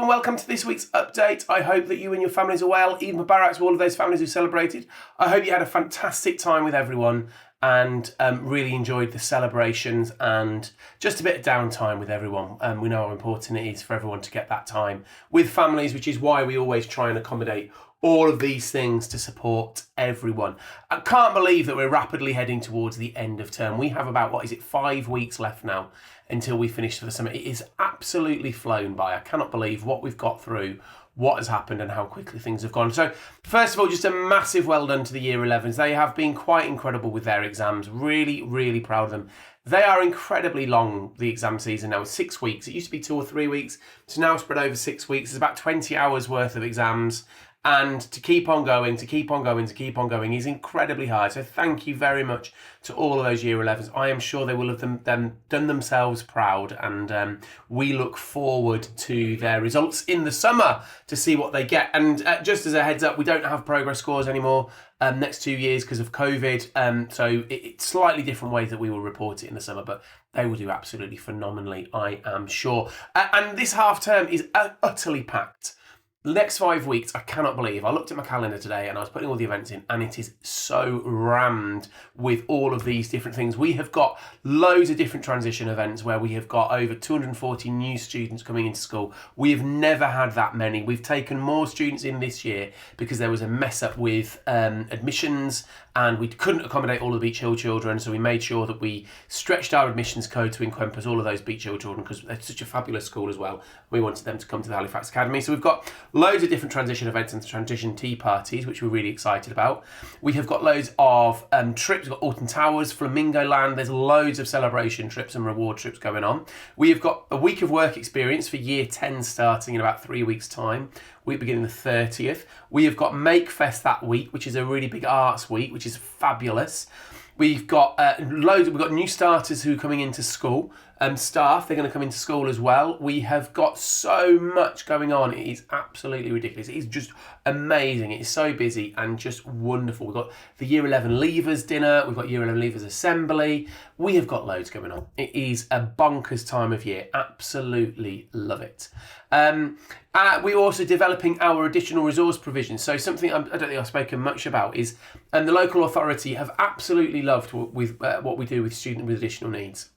and welcome to this week's update. I hope that you and your families are well. Eid Mubarak to all of those families who celebrated. I hope you had a fantastic time with everyone and really enjoyed the celebrations and just a bit of downtime with everyone. We know how important it is for everyone to get that time with families, which is why we always try and accommodate all of these things to support everyone. I can't believe that we're rapidly heading towards the end of term. We have about, 5 weeks left now until we finish for the summer. It is absolutely flown by. I cannot believe what we've got through, what has happened and how quickly things have gone. So first of all, just a massive well done to the Year 11s. They have been quite incredible with their exams. Really, really proud of them. They are incredibly long, the exam season now. It's 6 weeks. It used to be 2 or 3 weeks. It's now spread over 6 weeks. It's about 20 hours worth of exams. And to keep on going is incredibly hard. So thank you very much to all of those Year 11s. I am sure they will have done themselves proud, and we look forward to their results in the summer to see what they get. And just as a heads up, we don't have progress scores anymore next 2 years because of COVID. So it's slightly different ways that we will report it in the summer, but they will do absolutely phenomenally, I am sure. And this half term is utterly packed. The next 5 weeks, I cannot believe. I looked at my calendar today and I was putting all the events in, and it is so rammed with all of these different things. We have got loads of different transition events where we have got over 240 new students coming into school. We have never had that many. We've taken more students in this year because there was a mess up with admissions and we couldn't accommodate all of the Beach Hill children, so we made sure that we stretched our admissions code to encompass all of those Beach Hill children because it's such a fabulous school as well. We wanted them to come to the Halifax Academy. So we've got loads of different transition events and transition tea parties, which we're really excited about. We have got loads of trips. We've got Alton Towers, Flamingo Land. There's loads of celebration trips and reward trips going on. We have got a week of work experience for Year 10 starting in about 3 weeks' time. Week beginning the 30th. We have got Make Fest that week, which is a really big arts week, which is fabulous. We've got loads. We've got new starters who are coming into school. Staff, they're going to come into school as well. We have got so much going on. It is absolutely ridiculous. It is just amazing. It is so busy and just wonderful. We've got the Year 11 Leavers dinner. We've got Year 11 Leavers assembly. We have got loads going on. It is a bonkers time of year. Absolutely love it. We're also developing our additional resource provision. So something I don't think I've spoken much about is the local authority have absolutely loved what we do with students with additional needs.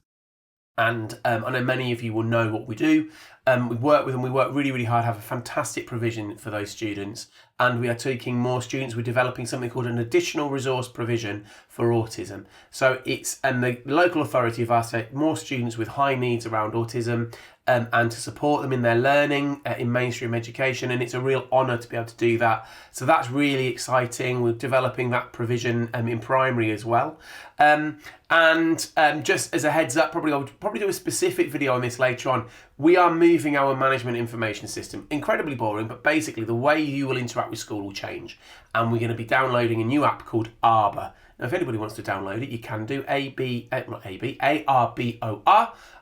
And I know many of you will know what we do. We work with them, we work really, really hard, have a fantastic provision for those students. And we are taking more students. We're developing something called an additional resource provision for autism. So it's, and the local authority have asked more students with high needs around autism and to support them in their learning in mainstream education. And it's a real honour to be able to do that. So that's really exciting. We're developing that provision in primary as well. Just as a heads up, I'll probably do a specific video on this later on. We are moving our management information system. Incredibly boring, but basically the way you will interact with school will change. And we're going to be downloading a new app called Arbor. Now, if anybody wants to download it, you can do A-R-B-O-R,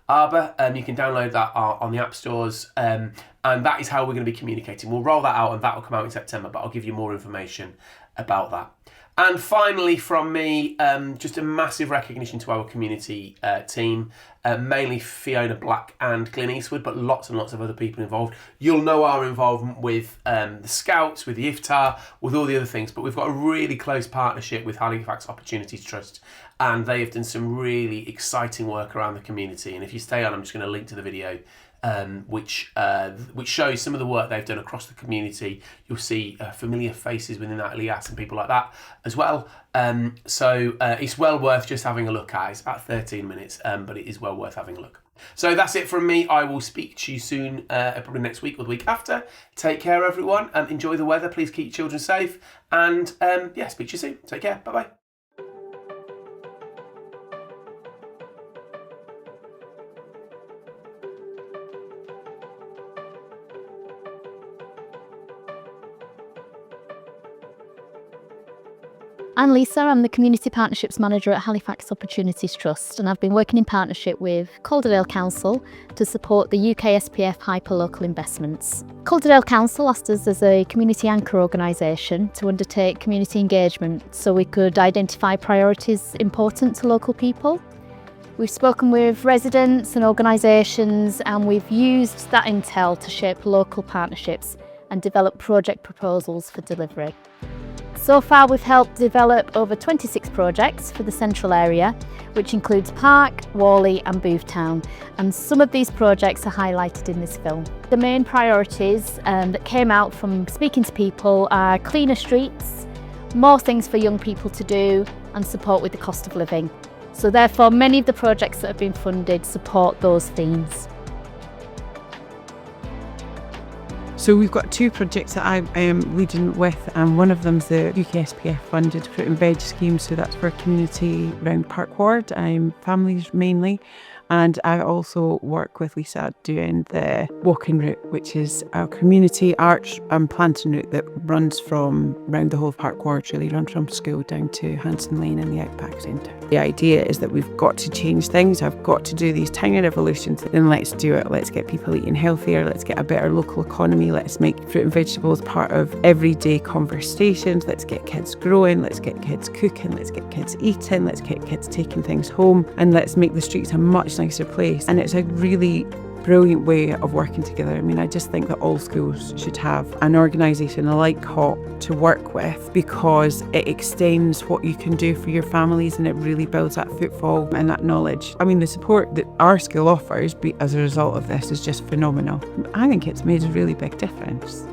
Arbor. You can download that on the app stores. And that is how we're going to be communicating. We'll roll that out and that will come out in September, but I'll give you more information about that. And finally from me, just a massive recognition to our community team, mainly Fiona Black and Glyn Eastwood, but lots and lots of other people involved. You'll know our involvement with the Scouts, with the Iftar, with all the other things, but we've got a really close partnership with Halifax Opportunities Trust, and they have done some really exciting work around the community. And if you stay on, I'm just going to link to the video which shows some of the work they've done across the community. You'll see familiar faces within that, Elias and people like that as well. So it's well worth just having a look at. It's about 13 minutes, but it is well worth having a look. So that's it from me. I will speak to you soon, probably next week or the week after. Take care, everyone. Enjoy the weather. Please keep your children safe. And speak to you soon. Take care. Bye-bye. I'm Lisa, I'm the Community Partnerships Manager at Halifax Opportunities Trust, and I've been working in partnership with Calderdale Council to support the UK SPF hyperlocal investments. Calderdale Council asked us as a community anchor organisation to undertake community engagement so we could identify priorities important to local people. We've spoken with residents and organisations, and we've used that intel to shape local partnerships and develop project proposals for delivery. So far, we've helped develop over 26 projects for the central area, which includes Park, Whalley and Boothtown, and some of these projects are highlighted in this film. The main priorities that came out from speaking to people are cleaner streets, more things for young people to do, and support with the cost of living. So therefore, many of the projects that have been funded support those themes. So we've got 2 projects that I am leading with, and one of them's the UKSPF funded fruit and veg scheme, so that's for community around Park Ward, families mainly. And I also work with Lisa doing the walking route, which is a community arch and planting route that runs from around the whole of Park Ward, really runs from school down to Hanson Lane and the Outback Centre. The idea is that we've got to change things. I've got to do these tiny revolutions, then let's do it. Let's get people eating healthier. Let's get a better local economy. Let's make fruit and vegetables part of everyday conversations. Let's get kids growing. Let's get kids cooking. Let's get kids eating. Let's get kids taking things home. And let's make the streets a much nicer place. And it's a really brilliant way of working together. I mean, I just think that all schools should have an organisation like HOP to work with, because it extends what you can do for your families and it really builds that footfall and that knowledge. I mean, the support that our school offers as a result of this is just phenomenal. I think it's made a really big difference.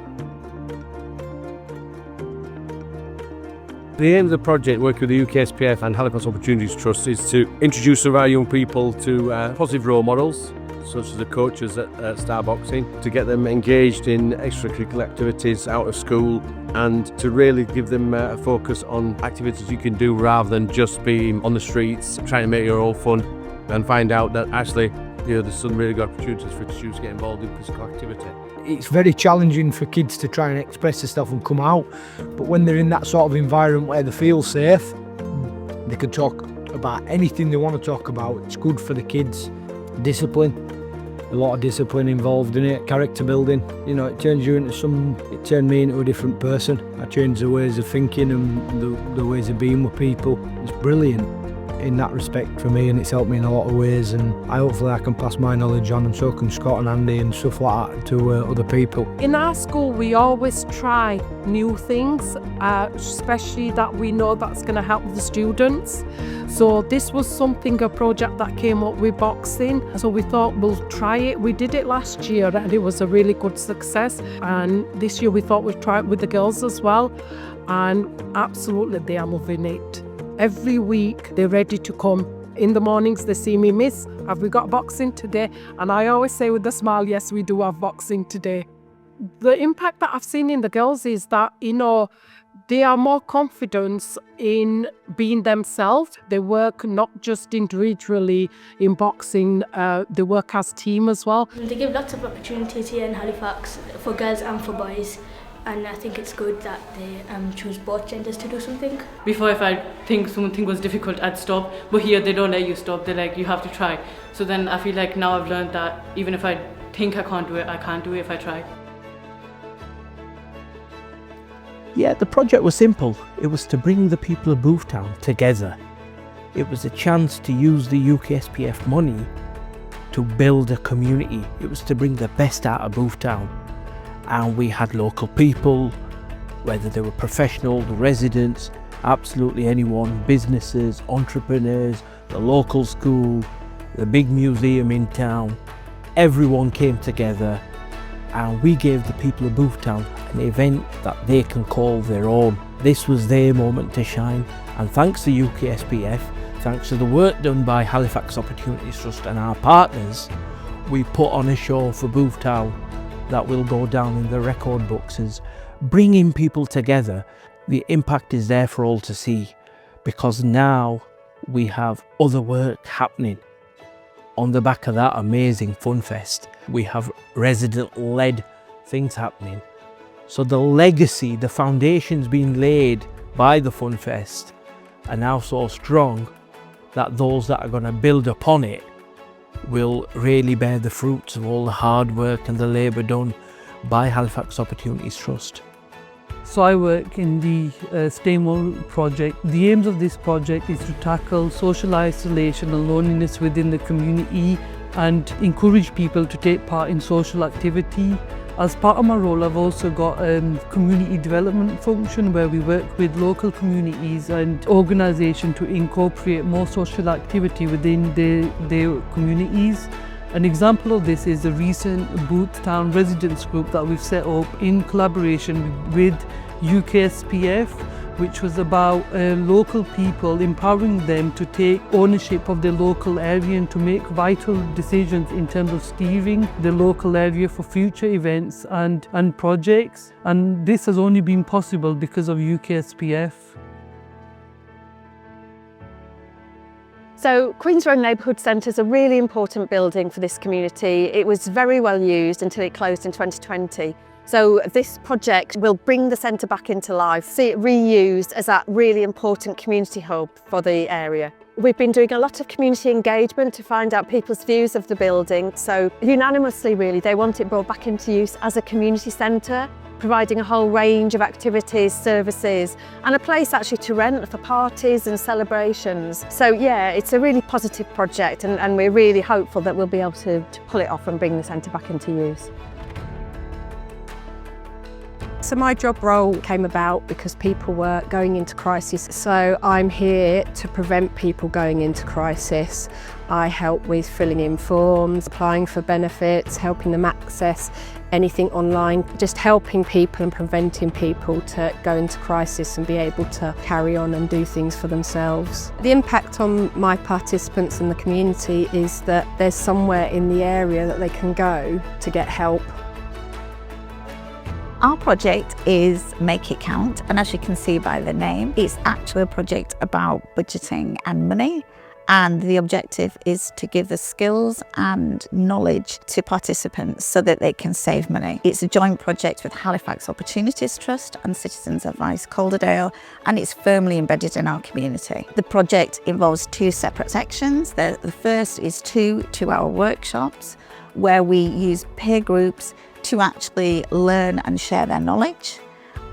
The aim of the project, working with the UKSPF and Halifax Opportunities Trust, is to introduce some of our young people to positive role models, such as the coaches at Starboxing, to get them engaged in extracurricular activities out of school, and to really give them a focus on activities you can do rather than just being on the streets trying to make your own fun, and find out that actually there's some really good opportunities for students to get involved in physical activity. It's very challenging for kids to try and express themselves and come out, but when they're in that sort of environment where they feel safe, they can talk about anything they want to talk about. It's good for the kids. Discipline, a lot of discipline involved in it, character building. You know, it turns me into a different person. I changed the ways of thinking and the ways of being with people. It's brilliant in that respect for me, and it's helped me in a lot of ways, and hopefully I can pass my knowledge on, and so can Scott and Andy and stuff like that to other people. In our school we always try new things, especially that we know that's going to help the students. So this was a project that came up with boxing, so we thought we'll try it. We did it last year and it was a really good success, and this year we thought we'd try it with the girls as well, and absolutely they are loving it. Every week they're ready to come. In the mornings they see me, "Miss, have we got boxing today?" And I always say with a smile, "Yes, we do have boxing today." The impact that I've seen in the girls is that, they are more confident in being themselves. They work not just individually in boxing, they work as a team as well. They give lots of opportunities here in Halifax for girls and for boys. And I think it's good that they choose both genders to do something. Before, if I think something was difficult, I'd stop. But here, they don't let you stop. They're like, you have to try. So then I feel like now I've learned that even if I think I can't do it, I can't do it if I try. Yeah, the project was simple. It was to bring the people of Boothtown together. It was a chance to use the UKSPF money to build a community. It was to bring the best out of Boothtown. And we had local people, whether they were professionals, residents, absolutely anyone, businesses, entrepreneurs, the local school, the big museum in town. Everyone came together and we gave the people of Boothtown an event that they can call their own. This was their moment to shine, and thanks to UKSPF, thanks to the work done by Halifax Opportunities Trust and our partners, we put on a show for Boothtown that will go down in the record books as bringing people together. The impact is there for all to see, because now we have other work happening. On the back of that amazing Fun Fest, we have resident-led things happening. So the legacy, the foundations being laid by the Fun Fest are now so strong that those that are going to build upon it will really bear the fruits of all the hard work and the labour done by Halifax Opportunities Trust. So I work in the Stamewell project. The aims of this project is to tackle social isolation and loneliness within the community and encourage people to take part in social activity. As part of my role, I've also got a community development function where we work with local communities and organisations to incorporate more social activity within their communities. An example of this is the recent Boothstown residents group that we've set up in collaboration with UKSPF, which was about local people, empowering them to take ownership of their local area and to make vital decisions in terms of steering the local area for future events and projects. And this has only been possible because of UKSPF. So Queen's Road Neighbourhood Centre is a really important building for this community. It was very well used until it closed in 2020. So this project will bring the centre back into life, see it reused as that really important community hub for the area. We've been doing a lot of community engagement to find out people's views of the building. So unanimously really, they want it brought back into use as a community centre, providing a whole range of activities, services, and a place actually to rent for parties and celebrations. So yeah, it's a really positive project and we're really hopeful that we'll be able to pull it off and bring the centre back into use. So my job role came about because people were going into crisis. So I'm here to prevent people going into crisis. I help with filling in forms, applying for benefits, helping them access anything online, just helping people and preventing people to go into crisis and be able to carry on and do things for themselves. The impact on my participants in the community is that there's somewhere in the area that they can go to get help. Our project is Make It Count, and as you can see by the name, it's actually a project about budgeting and money. And the objective is to give the skills and knowledge to participants so that they can save money. It's a joint project with Halifax Opportunities Trust and Citizens Advice Calderdale, and it's firmly embedded in our community. The project involves two separate sections. The first is two 2-hour workshops where we use peer groups to actually learn and share their knowledge.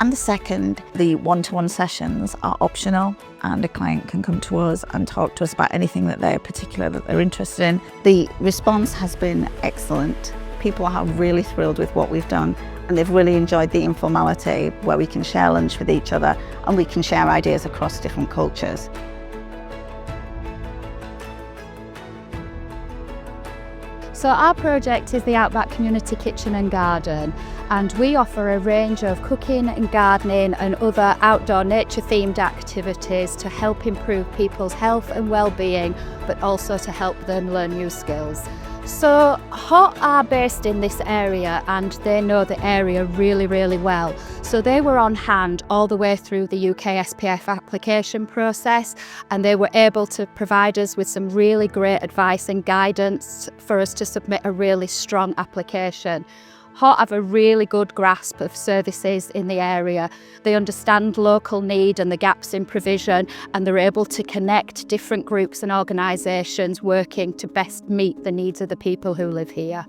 And the second, the one-to-one sessions are optional and a client can come to us and talk to us about anything that they're interested in. The response has been excellent. People are really thrilled with what we've done and they've really enjoyed the informality where we can share lunch with each other and we can share ideas across different cultures. So our project is the Outback Community Kitchen and Garden, and we offer a range of cooking and gardening and other outdoor nature-themed activities to help improve people's health and well-being, but also to help them learn new skills. So HOT are based in this area and they know the area really, really well. So they were on hand all the way through the UK SPF application process, and they were able to provide us with some really great advice and guidance for us to submit a really strong application. HOT have a really good grasp of services in the area. They understand local need and the gaps in provision, and they're able to connect different groups and organisations working to best meet the needs of the people who live here.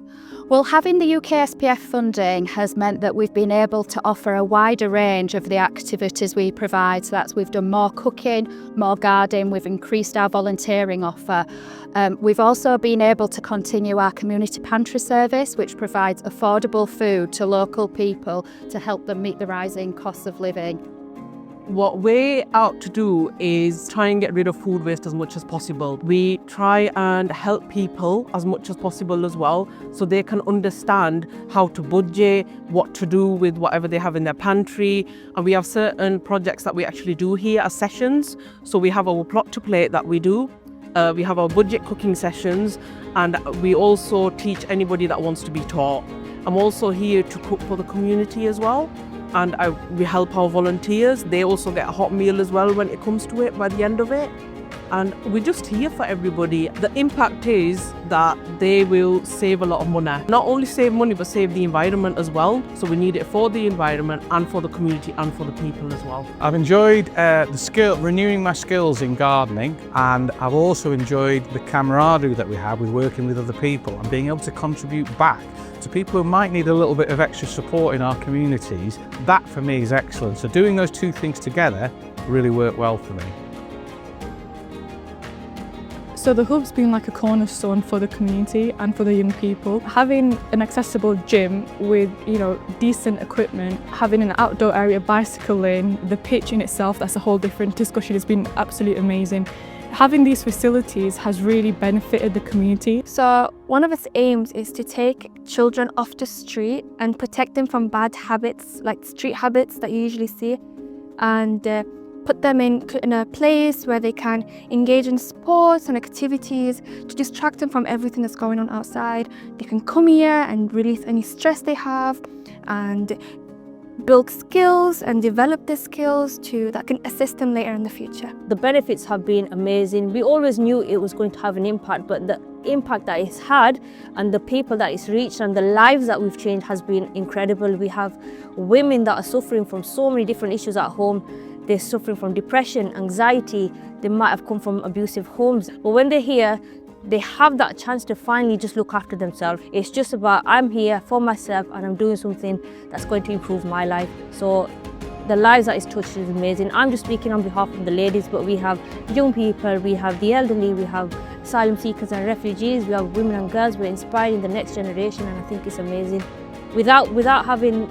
Well, having the UK SPF funding has meant that we've been able to offer a wider range of the activities we provide. So we've done more cooking, more gardening, we've increased our volunteering offer. We've also been able to continue our community pantry service, which provides affordable food to local people to help them meet the rising costs of living. What we're out to do is try and get rid of food waste as much as possible. We try and help people as much as possible as well, so they can understand how to budget, what to do with whatever they have in their pantry. And we have certain projects that we actually do here as sessions. So we have our plot to plate that we do. We have our budget cooking sessions, and we also teach anybody that wants to be taught. I'm also here to cook for the community as well. And we help our volunteers. They also get a hot meal as well when it comes to it by the end of it. and we're just here for everybody. The impact is that they will save a lot of money. Not only save money, but save the environment as well. So we need it for the environment and for the community and for the people as well. I've enjoyed renewing my skills in gardening, and I've also enjoyed the camaraderie that we have with working with other people and being able to contribute back to people who might need a little bit of extra support in our communities. That for me is excellent. So doing those two things together really worked well for me. So the hub's been like a cornerstone for the community and for the young people. Having an accessible gym with, decent equipment, having an outdoor area, bicycle lane, the pitch in itself, that's a whole different discussion. It's been absolutely amazing. Having these facilities has really benefited the community. So one of its aims is to take children off the street and protect them from bad habits, like street habits that you usually see, and put them in a place where they can engage in sports and activities to distract them from everything that's going on outside. They can come here and release any stress they have and build skills and develop their skills that can assist them later in the future. The benefits have been amazing. We always knew it was going to have an impact, but the impact that it's had and the people that it's reached and the lives that we've changed has been incredible. We have women that are suffering from so many different issues at home. They're suffering from depression, anxiety. They might have come from abusive homes. But when they're here, they have that chance to finally just look after themselves. It's just about, I'm here for myself and I'm doing something that's going to improve my life. So the lives that it's touched is amazing. I'm just speaking on behalf of the ladies, but we have young people, we have the elderly, we have asylum seekers and refugees, we have women and girls. We're inspiring the next generation, and I think it's amazing. Without having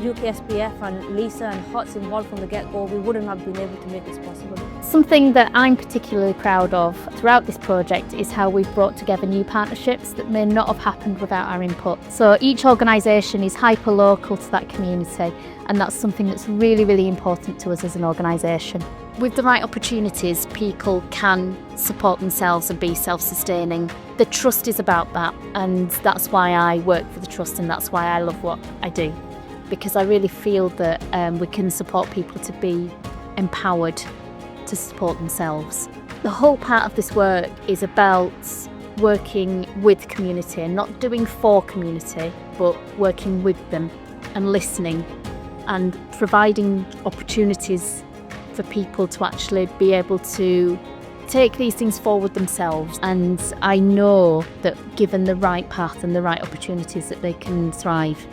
UKSPF and Lisa and HOTS involved from the get-go, we wouldn't have been able to make this possible. Something that I'm particularly proud of throughout this project is how we've brought together new partnerships that may not have happened without our input. So each organisation is hyper-local to that community, and that's something that's really, really important to us as an organisation. With the right opportunities, people can support themselves and be self-sustaining. The Trust is about that, and that's why I work for the Trust, and that's why I love what I do. Because I really feel that we can support people to be empowered to support themselves. The whole part of this work is about working with community, and not doing for community, but working with them and listening and providing opportunities for people to actually be able to take these things forward themselves. And I know that given the right path and the right opportunities that they can thrive.